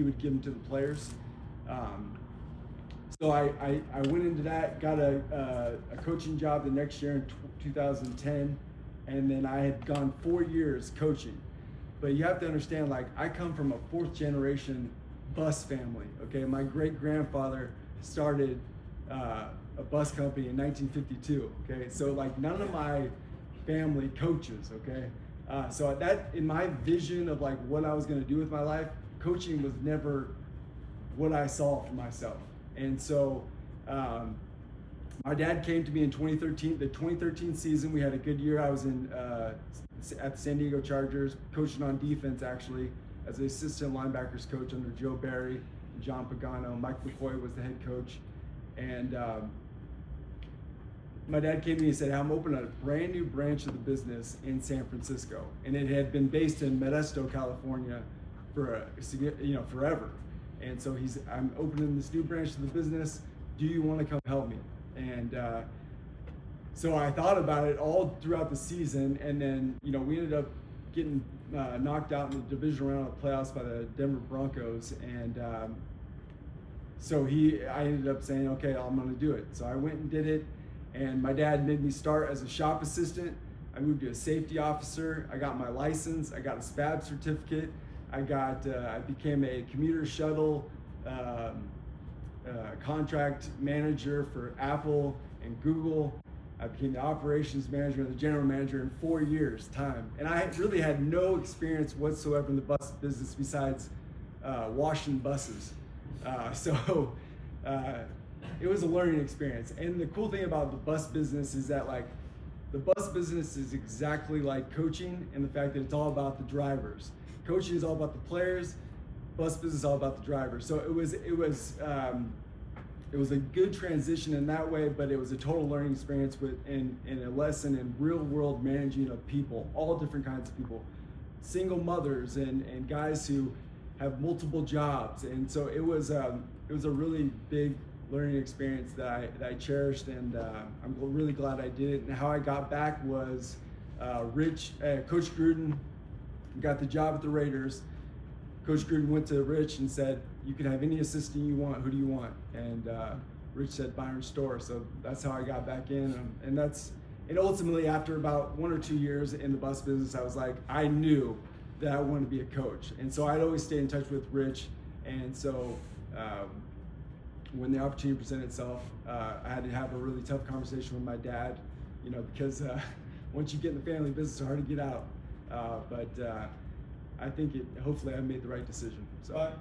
he would give them to the players. So I went into that, got a coaching job the next year in 2010, and then I had gone 4 years coaching. But you have to understand, like, I come from a fourth generation bus family, okay? My great grandfather started a bus company in 1952, okay? So like none of my family coaches, okay? So that, in my vision of like what I was gonna do with my life, coaching was never what I saw for myself. And so my dad came to me in 2013, the 2013 season. We had a good year. I was at the San Diego Chargers, coaching on defense actually, as the assistant linebackers coach under Joe Barry and John Pagano. Mike McCoy was the head coach. And my dad came to me and said, I'm opening a brand new branch of the business in San Francisco. And it had been based in Modesto, California for forever. And so I'm opening this new branch of the business. Do you want to come help me? And so I thought about it all throughout the season, and then we ended up getting knocked out in the divisional round of the playoffs by the Denver Broncos, and I ended up saying, okay, I'm going to do it. So I went and did it, and my dad made me start as a shop assistant. I moved to a safety officer. I got my license. I got a SPAB certificate. I became a commuter shuttle contract manager for Apple and Google. I became the operations manager and the general manager in 4 years' time. And I really had no experience whatsoever in the bus business besides washing buses. So it was a learning experience. And the cool thing about the bus business is that the bus business is exactly like coaching in the fact that it's all about the drivers. Coaching is all about the players. Bus business is all about the drivers. So it was a good transition in that way, but it was a total learning experience in a lesson in real world managing of people, all different kinds of people, single mothers and guys who have multiple jobs. And so it was a really big learning experience that I cherished, and I'm really glad I did it. And how I got back was Coach Gruden got the job at the Raiders. Coach Gruden went to Rich and said, you can have any assistant you want. Who do you want? And Rich said Byron Storr. So that's how I got back in. And ultimately, after about 1 or 2 years in the bus business, I was like, I knew that I wanted to be a coach. And so I'd always stay in touch with Rich. And so when the opportunity presented itself, I had to have a really tough conversation with my dad, because once you get in the family business, it's hard to get out. But I think hopefully I made the right decision. So.